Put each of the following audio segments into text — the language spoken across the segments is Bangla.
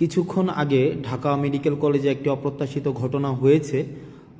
কিছুক্ষণ আগে ঢাকা মেডিকেল কলেজে একটি অপ্রত্যাশিত ঘটনা হয়েছে।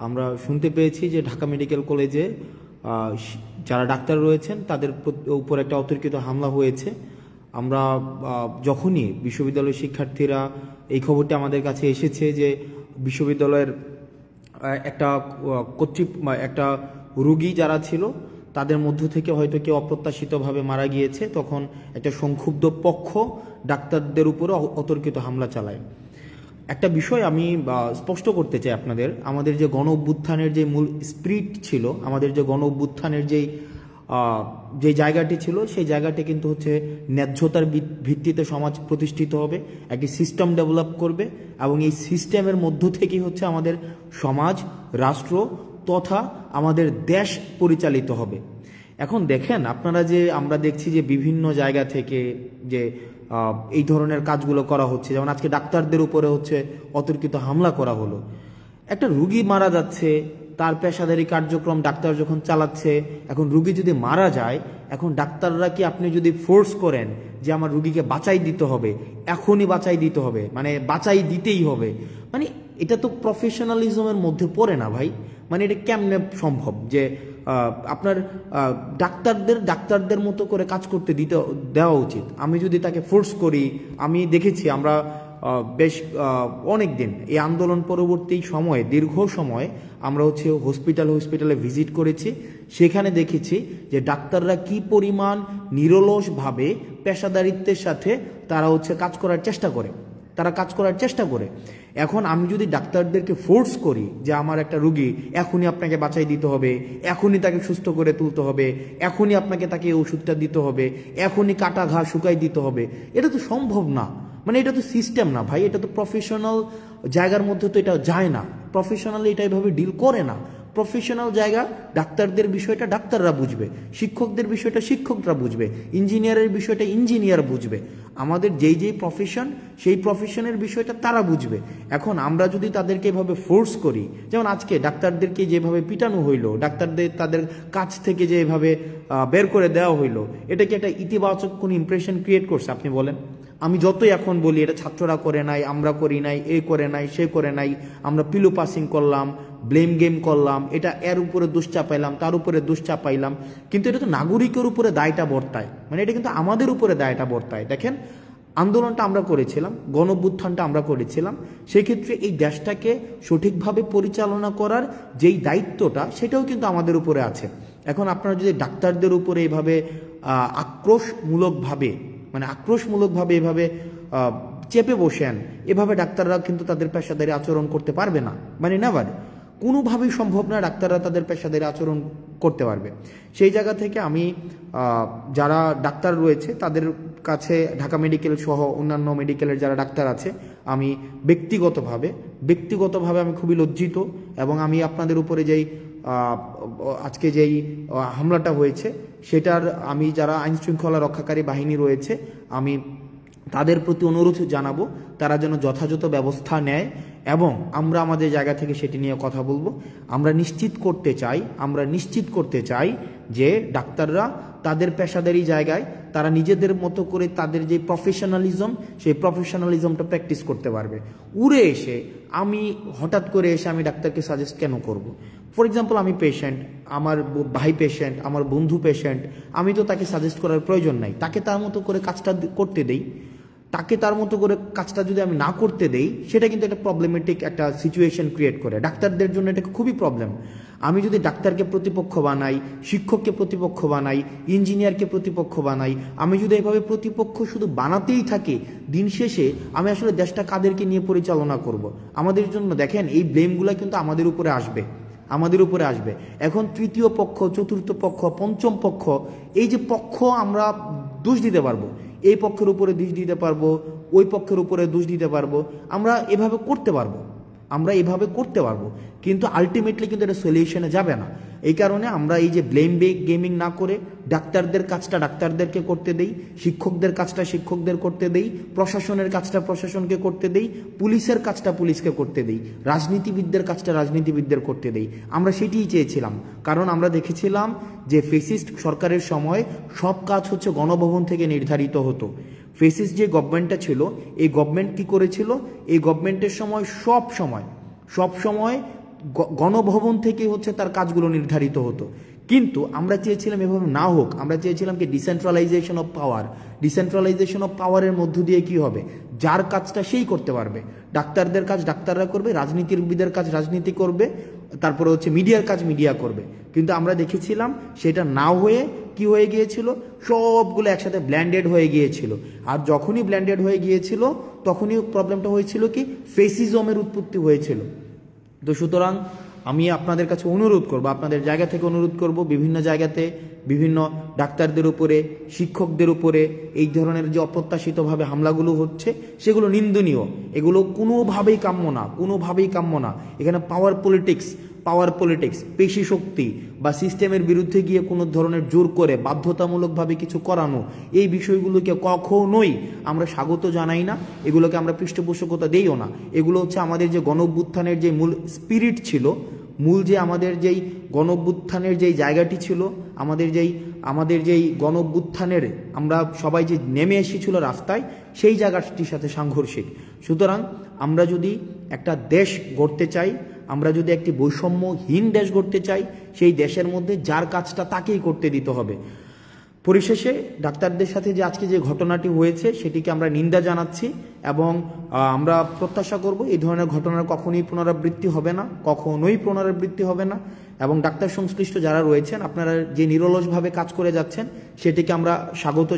আমরা শুনতে পেয়েছি যে ঢাকা মেডিকেল কলেজে যারা ডাক্তার রয়েছেন তাদের উপর একটা অতর্কিত হামলা হয়েছে। আমরা যখনই বিশ্ববিদ্যালয়ের শিক্ষার্থীরা এই খবরটি আমাদের কাছে এসেছে যে বিশ্ববিদ্যালয়ের একটা রোগী যারা ছিল তাদের মধ্য থেকে হয়তো কেউ অপ্রত্যাশিতভাবে মারা গিয়েছে, তখন একটা সংক্ষুব্ধ পক্ষ ডাক্তারদের উপরে অতর্কিত হামলা চালায়। একটা বিষয় আমি স্পষ্ট করতে চাই আপনাদের, আমাদের যে গণ অভ্যুত্থানের যে মূল স্পিরিট ছিল, আমাদের যে গণ অভ্যুত্থানের যে জায়গাটি ছিল, সেই জায়গাটি কিন্তু হচ্ছে ন্যায্যতার ভিত্তিতে সমাজ প্রতিষ্ঠিত হবে, একটি সিস্টেম ডেভেলপ করবে এবং এই সিস্টেমের মধ্য থেকেই হচ্ছে আমাদের সমাজ, রাষ্ট্র তথা আমাদের দেশ পরিচালিত হবে। এখন দেখেন আপনারা, যে আমরা দেখছি যে বিভিন্ন জায়গা থেকে যে এই ধরনের কাজগুলো করা হচ্ছে, যেমন আজকে ডাক্তারদের উপরে হচ্ছে অতর্কিত হামলা করা হলো। একটা রুগী মারা যাচ্ছে, তার পেশাদারি কার্যক্রম ডাক্তার যখন চালাচ্ছে, এখন রুগী যদি মারা যায়, এখন ডাক্তাররা কি আপনি যদি ফোর্স করেন যে আমার রুগীকে বাঁচাই দিতে হবে, এখনই বাঁচাই দিতে হবে, মানে বাঁচাই দিতেই হবে, মানে এটা তো প্রফেশনালিজমের মধ্যে পড়ে না ভাই। মানে এটা কেমনে সম্ভব যে আপনার ডাক্তারদের মতো করে কাজ করতে দেওয়া উচিত। আমি যদি তাকে ফোর্স করি, আমি দেখেছি আমরা বেশ অনেক দিন এই আন্দোলন পরবর্তী সময়ে, দীর্ঘ সময় আমরা হচ্ছে হসপিটালে ভিজিট করেছি, সেখানে দেখেছি যে ডাক্তাররা কি পরিমাণ নিরলসভাবে পেশাদারিত্বের সাথে তারা হচ্ছে কাজ করার চেষ্টা করে। এখন আমি যদি ডাক্তারদেরকে ফোর্স করি যে আমার একটা রুগী এখনই আপনাকে বাঁচাই দিতে হবে, এখনই তাকে সুস্থ করে তুলতে হবে, এখনই আপনাকে তাকে ওষুধটা দিতে হবে, এখনই কাটা ঘা শুকাই দিতে হবে, এটা তো সম্ভব না। মানে এটা তো সিস্টেম না ভাই, এটা তো প্রফেশনাল জায়গার মধ্যে তো এটা যায় না। প্রফেশনালি এটা এভাবে ডিল করে না। প্রফেশনাল জায়গা, ডাক্তারদের বিষয়টা ডাক্তাররা বুঝবে, শিক্ষকদের বিষয়টা শিক্ষকরা বুঝবে, ইঞ্জিনিয়ারের বিষয়টা ইঞ্জিনিয়ার বুঝবে, আমাদের যেই প্রফেশন সেই প্রফেশনের বিষয়টা তারা বুঝবে। এখন আমরা যদি তাদেরকে এভাবে ফোর্স করি, যেমন আজকে ডাক্তারদেরকে যেভাবে পিটানো হইলো, ডাক্তারদের তাদের কাছ থেকে যেভাবে বের করে দেওয়া হইলো, এটা কি একটা ইতিবাচক কোনো ইমপ্রেশন ক্রিয়েট করছে আপনি বলেন? আমি যতই এখন বলি এটা ছাত্ররা করে নাই, আমরা করি নাই, এ করে নাই, সে করে নাই, আমরা পিলো পাসিং করলাম, ব্লেম গেম করলাম, এটা এর উপরে দোষ চাপাইলাম, তার উপরে দোষ চাপাইলাম, কিন্তু এটা তো নাগরিকের উপরে দায়টা বর্তায়। মানে এটা কিন্তু আমাদের উপরে দায়টা বর্তায়। দেখেন, আন্দোলনটা আমরা করেছিলাম, গণ অভ্যুত্থানটা আমরা করেছিলাম, সেই ক্ষেত্রে এই দেশটাকে সঠিকভাবে পরিচালনা করার যেই দায়িত্বটা, সেটাও কিন্তু আমাদের উপরে আছে। এখন আপনারা যদি ডাক্তারদের উপরে এভাবে আক্রোশমূলকভাবে এভাবে চেপে বসেন, এভাবে ডাক্তাররা কিন্তু তাদের পেশাদারি আচরণ করতে পারবে না। মানে নেভার, কোনোভাবেই সম্ভব না ডাক্তাররা তাদের পেশাদারি আচরণ করতে পারবে। সেই জায়গা থেকে আমি যারা ডাক্তার রয়েছে তাদের কাছে, ঢাকা মেডিকেল সহ অন্যান্য মেডিকেলের যারা ডাক্তার আছে, আমি ব্যক্তিগতভাবে আমি খুবই লজ্জিত, এবং আমি আপনাদের উপরে আজকে যেই হামলাটা হয়েছে সেটার, আমি যারা আইনশৃঙ্খলা রক্ষাকারী বাহিনী রয়েছে, আমি তাদের প্রতি অনুরোধ জানাবো তারা যেন যথাযথ ব্যবস্থা নেয়, এবং আমরা আমাদের জায়গা থেকে সেটি নিয়ে কথা বলবো। আমরা নিশ্চিত করতে চাই যে ডাক্তাররা তাদের পেশাদারি জায়গায় তারা নিজেদের মতো করে তাদের যে প্রফেশনালিজম, সেই প্রফেশনালিজমটা প্র্যাকটিস করতে পারবে। হঠাৎ করে এসে আমি ডাক্তারকে সাজেস্ট কেন করব? ফর এক্সাম্পল, আমি পেশেন্ট, আমার ভাই পেশেন্ট, আমার বন্ধু পেশেন্ট, আমি তো তাকে সাজেস্ট করার প্রয়োজন নাই, তাকে তার মতো করে কাজটা করতে দেই। তাকে তার মতো করে কাজটা যদি আমি না করতে দেই, সেটা কিন্তু একটা প্রবলেমেটিক একটা সিচুয়েশন ক্রিয়েট করে ডাক্তারদের জন্য। এটা খুবই প্রবলেম। আমি যদি ডাক্তারকে প্রতিপক্ষ বানাই, শিক্ষককে প্রতিপক্ষ বানাই, ইঞ্জিনিয়ারকে প্রতিপক্ষ বানাই, আমি যদি এভাবে প্রতিপক্ষ শুধু বানাতেই থাকি, দিন শেষে আমি আসলে দেশটা কাদেরকে নিয়ে পরিচালনা করব? আমাদের জন্য দেখেন, এই ব্লেমগুলো কিন্তু আমাদের উপরে আসবে। এখন তৃতীয় পক্ষ, চতুর্থ পক্ষ, পঞ্চম পক্ষ, এই যে পক্ষ আমরা দোষ দিতে পারবো, এই পক্ষের উপরে দোষ দিতে পারবো, ওই পক্ষের উপরে দোষ দিতে পারবো, আমরা এভাবে করতে পারবো, কিন্তু আলটিমেটলি কিন্তু এটা সলিউশনে যাবে না। এই কারণে আমরা এই যে ব্লেম গেমিং না করে ডাক্তারদের কাজটা ডাক্তারদেরকে করতে দেই, শিক্ষকদের কাজটা শিক্ষকদের করতে দেই, প্রশাসনের কাজটা প্রশাসনকে করতে দেই, পুলিশের কাজটা পুলিশকে করতে দেই, রাজনীতিবিদদের কাজটা রাজনীতিবিদদের করতে দেই। আমরা সেটিই চেয়েছিলাম, কারণ আমরা দেখেছিলাম যে ফেসিস্ট সরকারের সময় সব কাজ হচ্ছে গণভবন থেকে নির্ধারিত হতো। ফেসিস্ট যে গভর্নমেন্টটা ছিল, এই গভর্নমেন্ট কি করেছিল, এই গভর্নমেন্টের সময় সব সময় গণভবন থেকে হচ্ছে তার কাজগুলো নির্ধারিত হতো। কিন্তু আমরা চেয়েছিলাম এভাবে না হোক, আমরা চেয়েছিলাম কি decentralisation of power. Decentralisation of পাওয়ারের মধ্য দিয়ে কি হবে, যার কাজটা সেই করতে পারবে। ডাক্তারদের কাজ ডাক্তাররা করবে, রাজনীতিবিদের কাজ রাজনীতি করবে, তারপরে হচ্ছে মিডিয়ার কাজ মিডিয়া করবে। কিন্তু আমরা দেখেছিলাম সেটা না হয়ে কি হয়ে গিয়েছিল, সবগুলো একসাথে ব্ল্যান্ডেড হয়ে গিয়েছিল। আর যখনই ব্ল্যান্ডেড হয়ে গিয়েছিল তখনই প্রবলেমটা হয়েছিল কি, ফেসিজমের উৎপত্তি হয়েছিল। তো সুতরাং আমি আপনাদের কাছে অনুরোধ করব, আপনাদের জায়গা থেকে অনুরোধ করব, বিভিন্ন জায়গাতে বিভিন্ন ডাক্তারদের উপরে, শিক্ষকদের উপরে এই ধরনের যে অপ্রত্যাশিতভাবে হামলাগুলো হচ্ছে সেগুলো নিন্দনীয়। এগুলো কোনোভাবেই কাম্য না। এখানে পাওয়ার পলিটিক্স, পেশি শক্তি বা সিস্টেমের বিরুদ্ধে গিয়ে কোনো ধরনের জোর করে বাধ্যতামূলকভাবে কিছু করানো, এই বিষয়গুলোকে কখনোই আমরা স্বাগত জানাই না, এগুলোকে আমরা পৃষ্ঠপোষকতা দেইও না। এগুলো হচ্ছে আমাদের যে গণঅভ্যুত্থানের যে মূল স্পিরিট ছিল, আমাদের যেই গণঅভ্যুত্থানের যেই জায়গাটি ছিল, আমাদের যেই গণঅভ্যুত্থানের আমরা সবাই যে নেমে এসেছিল রাস্তায়, সেই জায়গাটির সাথে সাংঘর্ষিক। সুতরাং আমরা যদি একটা দেশ গড়তে চাই, আমরা যদি একটি বৈষম্যহীন দেশ গড়তে চাই, সেই দেশের মধ্যে যার কাজটা তাকেই করতে দিতে হবে। পরিশেষে ডাক্তারদের সাথে যে আজকে যে ঘটনাটি হয়েছে সেটিকে আমরা নিন্দা জানাচ্ছি এবং আমরা প্রত্যাশা করব এই ধরনের ঘটনার কখনোই পুনরাবৃত্তি হবে না। এবং ডাক্তার সংশ্লিষ্ট যারা রয়েছেন, আপনারা যে নিরলসভাবে কাজ করে যাচ্ছেন সেটিকে আমরা স্বাগত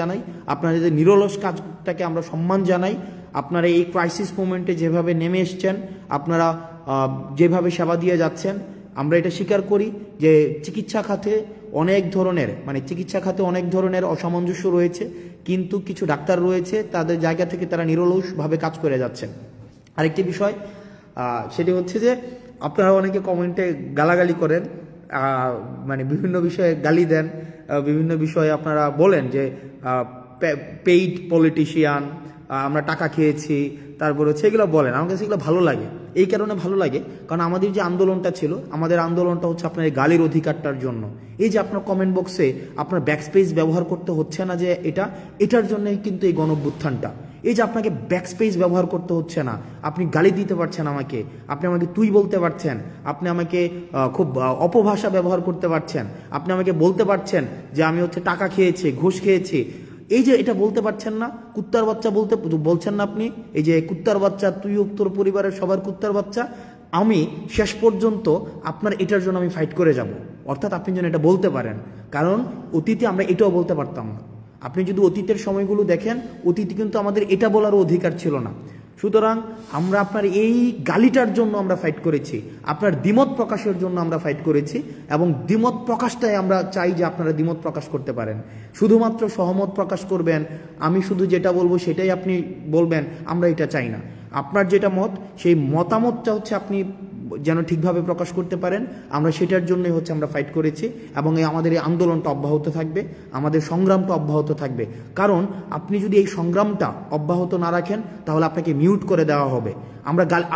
জানাই। আপনারা যে নিরলস কাজটাকে আমরা সম্মান জানাই। আপনারা এই ক্রাইসিস মোমেন্টে যেভাবে নেমে এসছেন, আপনারা যেভাবে সেবা দিয়ে যাচ্ছেন, আমরা এটা স্বীকার করি যে চিকিৎসা খাতে অনেক ধরনের অসামঞ্জস্য রয়েছে, কিন্তু কিছু ডাক্তার রয়েছে তাদের জায়গা থেকে তারা নিরলসভাবে কাজ করে যাচ্ছেন। আরেকটি বিষয় সেটি হচ্ছে যে আপনারা অনেকে কমেন্টে গালাগালি করেন, বিভিন্ন বিষয়ে গালি দেন, বিভিন্ন বিষয়ে আপনারা বলেন যে পেইড পলিটিশিয়ান, আমরা টাকা খেয়েছি, তারপর হচ্ছে এগুলো বলেন। আমার কাছে এগুলো ভালো লাগে, এই কারণে ভালো লাগে কারণ আমাদের যে আন্দোলনটা ছিল, আমাদের আন্দোলনটা হচ্ছে আপনার এই গালির অধিকারটার জন্য। এই যে আপনার কমেন্ট বক্সে আপনার ব্যাকস্পেস ব্যবহার করতে হচ্ছে না, যে এটার জন্যই কিন্তু এই গণঅভ্যুত্থানটা। এই যে আপনাকে ব্যাকস্পেস ব্যবহার করতে হচ্ছে না, আপনি গালি দিতে পারছেন আমাকে, আপনি আমাকে তুই বলতে পারছেন, আপনি আমাকে খুব অপভাষা ব্যবহার করতে পারছেন, আপনি আমাকে বলতে পারছেন যে আমি হচ্ছে টাকা খেয়েছি, ঘুষ খেয়েছি। এই যে এটা বলতে পারছেন না, কুত্তার বাচ্চা বলছেন না আপনি, এই যে কুত্তার বাচ্চা, তুই তোর পরিবারের সবার কুত্তার বাচ্চা, আমি শেষ পর্যন্ত আপনার এটার জন্য আমি ফাইট করে যাব। অর্থাৎ আপনি যেন এটা বলতে পারেন, কারণ অতীতে আমরা এটাও বলতে পারতাম না। আপনি যদি অতীতের সময়গুলো দেখেন, অতীতে কিন্তু আমাদের এটা বলারও অধিকার ছিল না। সুতরাং আমরা আপনার এই গালিটার জন্য আমরা ফাইট করেছি, আপনার দ্বিমত প্রকাশের জন্য আমরা ফাইট করেছি, এবং দ্বিমত প্রকাশটাই আমরা চাই যে আপনারা দ্বিমত প্রকাশ করতে পারেন। শুধুমাত্র সহমত প্রকাশ করবেন, আমি শুধু যেটা বলবো সেটাই আপনি বলবেন, আমরা এটা চাই না। আপনার যেটা মত, সেই মতামতটা হচ্ছে আপনি যেন ঠিকভাবে প্রকাশ করতে পারেন, আমরা সেটার জন্যই হচ্ছে আমরা ফাইট করেছি। এবং আমাদের এই আন্দোলনটা অব্যাহত থাকবে, আমাদের সংগ্রামটা অব্যাহত থাকবে। কারণ আপনি যদি এই সংগ্রামটা অব্যাহত না রাখেন তাহলে আপনাকে মিউট করে দেওয়া হবে।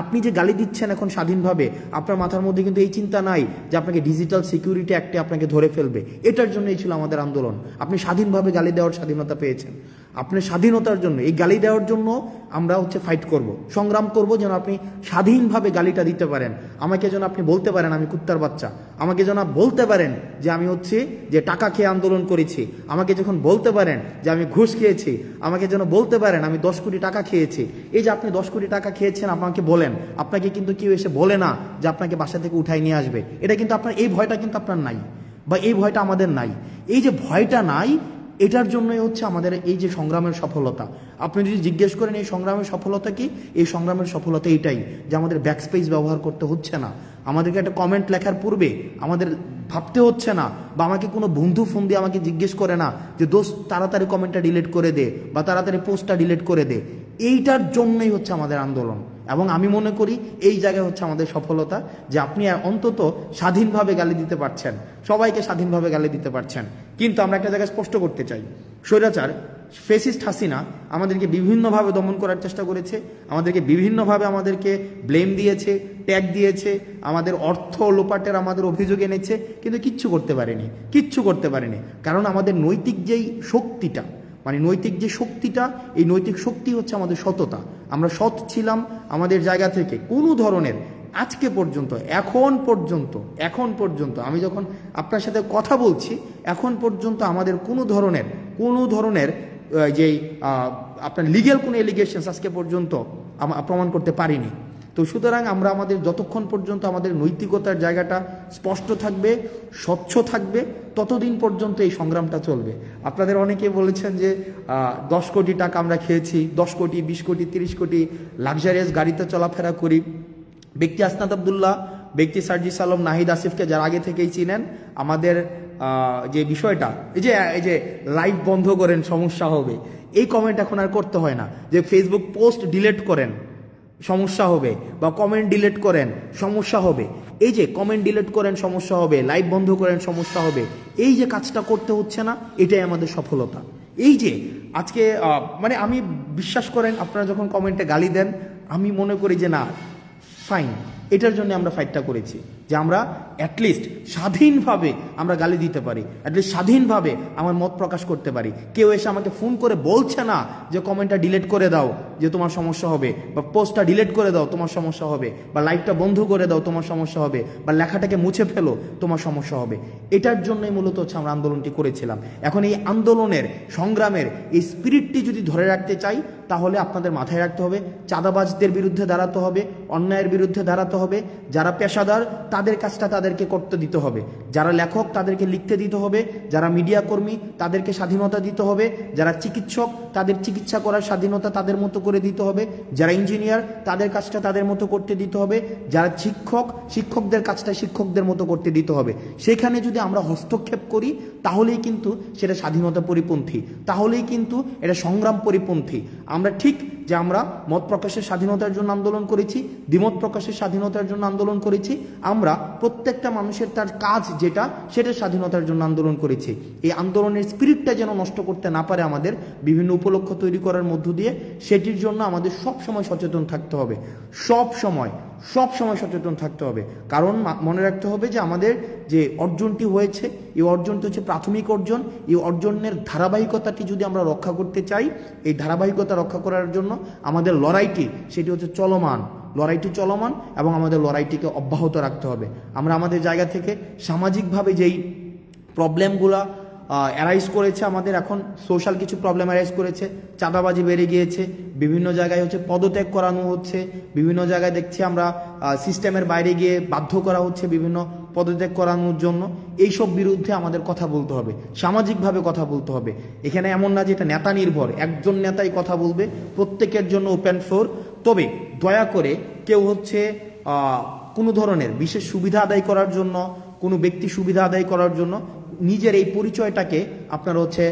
আপনি যে গালি দিচ্ছেন এখন স্বাধীনভাবে, আপনার মাথার মধ্যে কিন্তু এই চিন্তা নাই যে আপনাকে ডিজিটাল সিকিউরিটি অ্যাক্টে আপনাকে ধরে ফেলবে। এটার জন্যই ছিল আমাদের আন্দোলন। আপনি স্বাধীনভাবে গালি দেওয়ার স্বাধীনতা পেয়েছেন, আপনার স্বাধীনতার জন্য, এই গালি দেওয়ার জন্য আমরা হচ্ছে ফাইট করব, সংগ্রাম করব, যেন আপনি স্বাধীনভাবে গালিটা দিতে পারেন। আমাকে যেন আপনি বলতে পারেন আমি কুত্তার বাচ্চা, আমাকে যেন বলতে পারেন যে আমি হচ্ছে যে টাকা খেয়ে আন্দোলন করেছি, আমাকে যখন বলতে পারেন যে আমি ঘুষ খেয়েছি, আমাকে যেন বলতে পারেন আমি 10 কোটি টাকা খেয়েছি। এই যে আপনি 10 কোটি টাকা খেয়েছেন, আমাকে বলেন, আপনাকে কিন্তু কেউ এসে বলে না যে আপনাকে বাসা থেকে উঠাই নিয়ে আসবে। এটা কিন্তু আপনার, এই ভয়টা কিন্তু আপনার নাই, বা এই ভয়টা আমাদের নাই। এই যে ভয়টা নাই, এটার জন্যই হচ্ছে আমাদের এই যে সংগ্রামের সফলতা। আপনি যদি জিজ্ঞেস করেন এই সংগ্রামের সফলতা কি, এই সংগ্রামের সফলতা এইটাই যে আমাদের ব্যাকস্পেস ব্যবহার করতে হচ্ছে না, আমাদেরকে একটা কমেন্ট লেখার পূর্বে আমাদের ভাবতে হচ্ছে না, বা আমাকে কোনো বন্ধু ফোন দিয়ে আমাকে জিজ্ঞেস করে না যে দোস্ত তাড়াতাড়ি কমেন্টটা ডিলিট করে দে বা তাড়াতাড়ি পোস্টটা ডিলিট করে দে। এইটার জন্যই হচ্ছে আমাদের আন্দোলন। এবং আমি মনে করি এই জায়গায় হচ্ছে আমাদের সফলতা, যে আপনি অন্তত স্বাধীনভাবে গালি দিতে পারছেন, সবাইকে স্বাধীনভাবে গালি দিতে পারছেন। কিন্তু আমরা একটা জায়গায় স্পষ্ট করতে চাই, স্বৈরাচার ফেসিস্ট হাসিনা আমাদেরকে বিভিন্নভাবে দমন করার চেষ্টা করেছে, আমাদেরকে বিভিন্নভাবে আমাদেরকে ব্লেম দিয়েছে, ট্যাগ দিয়েছে, আমাদের অর্থ লোপাটের আমাদের অভিযোগ এনেছে, কিন্তু কিচ্ছু করতে পারেনি। কারণ আমাদের নৈতিক যেই শক্তিটা, মানে নৈতিক যে শক্তিটা, এই নৈতিক শক্তি হচ্ছে আমাদের সততা। আমরা সৎ ছিলাম আমাদের জায়গা থেকে। কোনো ধরনের আজকে পর্যন্ত, এখন পর্যন্ত আমি যখন আপনার সাথে কথা বলছি, এখন পর্যন্ত আমাদের কোনো ধরনের যেই আপনার লিগ্যাল কোনো এলিগেশনস আজকে পর্যন্ত প্রমাণ করতে পারিনি। তো সুতরাং আমরা আমাদের যতক্ষণ পর্যন্ত আমাদের নৈতিকতার জায়গাটা স্পষ্ট থাকবে, স্বচ্ছ থাকবে, ততদিন পর্যন্ত এই সংগ্রামটা চলবে। আপনাদের অনেকে বলেছেন যে 10 কোটি টাকা আমরা খেয়েছি, 10 কোটি, 20 কোটি, 30 কোটি লাক্সারিয়াস গাড়িতে চলাফেরা করি। ব্যক্তি আসনাদ আবদুল্লাহ, ব্যক্তি সার্জিস আলম, নাহিদ আসিফকে যারা আগে থেকেই চিনেন, আমাদের যে বিষয়টা, এই যে লাইভ বন্ধ করেন সমস্যা হবে, এই কমেন্ট এখন আর করতে হয় না। যে ফেসবুক পোস্ট ডিলিট করেন সমস্যা হবে, বা কমেন্ট ডিলিট করেন সমস্যা হবে, এই যে কমেন্ট ডিলিট করেন সমস্যা হবে, লাইভ বন্ধ করেন সমস্যা হবে, এই যে কাজটা করতে হচ্ছে না, এটাই আমাদের সফলতা। এই যে আজকে মানে আমি বিশ্বাস করেন, আপনারা যখন কমেন্টে গালি দেন, আমি মনে করি যে না, ফাইন, এটার জন্য আমরা ফাইটটা করেছি, যে আমরা অ্যাটলিস্ট স্বাধীনভাবে আমরা গালি দিতে পারি, অ্যাটলিস্ট স্বাধীনভাবে আমার মত প্রকাশ করতে পারি। কেউ এসে আমাকে ফোন করে বলছে না যে কমেন্টটা ডিলিট করে দাও যে তোমার সমস্যা হবে, বা পোস্টটা ডিলিট করে দাও তোমার সমস্যা হবে, বা লাইভটা বন্ধ করে দাও তোমার সমস্যা হবে, বা লেখাটাকে মুছে ফেলো তোমার সমস্যা হবে। এটার জন্যই মূলত হচ্ছে আমরা আন্দোলনটি করেছিলাম। এখন এই আন্দোলনের, সংগ্রামের এই স্পিরিটটি যদি ধরে রাখতে চাই, তাহলে আপনাদের মাথায় রাখতে হবে, চাঁদাবাজদের বিরুদ্ধে দাঁড়াতে হবে, অন্যায়ের বিরুদ্ধে দাঁড়াতে হবে, যারা পেশাদার তাদের কাজটা তাদেরকে করতে দিতে হবে, যারা লেখক তাদেরকে লিখতে দিতে হবে, যারা মিডিয়া কর্মী তাদেরকে স্বাধীনতা দিতে হবে, যারা চিকিৎসক তাদের চিকিৎসা করার স্বাধীনতা তাদের মতো করে দিতে হবে, যারা ইঞ্জিনিয়ার তাদের কাজটা তাদের মতো করতে দিতে হবে, যারা শিক্ষকদের কাজটা শিক্ষকদের মতো করতে দিতে হবে। সেখানে যদি আমরা হস্তক্ষেপ করি, তাহলেই কিন্তু সেটা স্বাধীনতা পরিপন্থী, তাহলেই কিন্তু এটা সংগ্রাম পরিপন্থী। আমরা ঠিক যে আমরা মত প্রকাশের স্বাধীনতার জন্য আন্দোলন করেছি, দ্বিমত প্রকাশের স্বাধীনতার জন্য আন্দোলন করেছি, আমরা প্রত্যেকটা মানুষের তার কাজ যেটা, সেটার স্বাধীনতার জন্য আন্দোলন করেছি। এই আন্দোলনের স্পিরিটটা যেন নষ্ট করতে না পারে আমাদের বিভিন্ন উপলক্ষ তৈরি করার মধ্য দিয়ে, সেটির জন্য আমাদের সবসময় সচেতন থাকতে হবে, সব সময় সচেতন থাকতে হবে। কারণ মনে রাখতে হবে যে আমাদের যে অর্জনটি হয়েছে, এই অর্জনটি হচ্ছে প্রাথমিক অর্জন। এই অর্জনের ধারাবাহিকতাটি যদি আমরা রক্ষা করতে চাই, এই ধারাবাহিকতা রক্ষা করার জন্য আমাদের লড়াইটি, সেটি হচ্ছে চলমান, এবং আমাদের লড়াইটিকে অব্যাহত রাখতে হবে। আমরা আমাদের জায়গা থেকে সামাজিকভাবে যেই প্রবলেমগুলা অ্যারাইজ করেছে, আমাদের এখন সোশ্যাল কিছু প্রবলেম অ্যারাইজ করেছে, চাঁদাবাজি বেড়ে গিয়েছে, বিভিন্ন জায়গায় হচ্ছে পদত্যাগ করানো হচ্ছে, বিভিন্ন জায়গায় দেখছি আমরা সিস্টেমের বাইরে গিয়ে বাধ্য করা হচ্ছে বিভিন্ন পদত্যাগ করানোর জন্য। এইসব বিরুদ্ধে আমাদের কথা বলতে হবে, সামাজিকভাবে কথা বলতে হবে। এখানে এমন না যে এটা নেতা নির্ভর, একজন নেতাই কথা বলবে, প্রত্যেকের জন্য ওপেন ফ্লোর। তবে দয়া করে কেউ হচ্ছে কোনো ধরনের বিশেষ সুবিধা আদায় করার জন্য, কোনো ব্যক্তি সুবিধা আদায় করার জন্য নিজের এই পরিচয়টাকে আপনারা হচ্ছে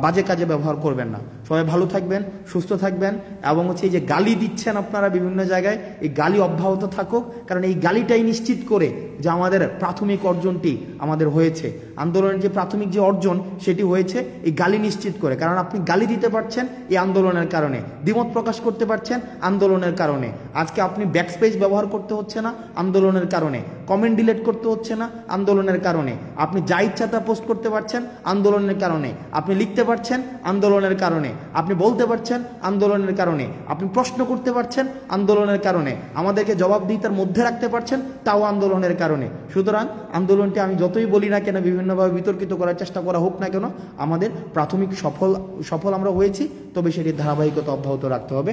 বাজে কাজে ব্যবহার করবেন না। সবাই ভালো থাকবেন, সুস্থ থাকবেন, এবং হচ্ছে এই যে গালি দিচ্ছেন আপনারা বিভিন্ন জায়গায়, এই গালি অব্যাহত থাকুক। কারণ এই গালিটাই নিশ্চিত করে যে আমাদের প্রাথমিক অর্জনটি আমাদের হয়েছে, আন্দোলনের যে প্রাথমিক যে অর্জন সেটি হয়েছে এই গালি নিশ্চিত করে। কারণ আপনি গালি দিতে পারছেন এই আন্দোলনের কারণে, দ্বিমত প্রকাশ করতে পারছেন আন্দোলনের কারণে, আজকে আপনি ব্যাকস্পেস ব্যবহার করতে হচ্ছে না আন্দোলনের কারণে, কমেন্ট ডিলিট করতে হচ্ছে না আন্দোলনের কারণে, আপনি যা ইচ্ছা তা পোস্ট করতে পারছেন আন্দোলনের কারণে, আপনি লিখতে পারছেন আন্দোলনের কারণে, আপনি বলতে পারছেন আন্দোলনের কারণে, আপনি প্রশ্ন করতে পারছেন আন্দোলনের কারণে, আমাদেরকে জবাবদিহিতার মধ্যে রাখতে পারছেন তাও আন্দোলনের কারণে। সুতরাং আন্দোলনটি আমি যতই বলি না কেন, বিভিন্নভাবে বিতর্কিত করার চেষ্টা করা হোক না কেন, আমাদের প্রাথমিক সফল আমরা হয়েছি, তবে সেটির ধারাবাহিকতা অব্যাহত রাখতে হবে।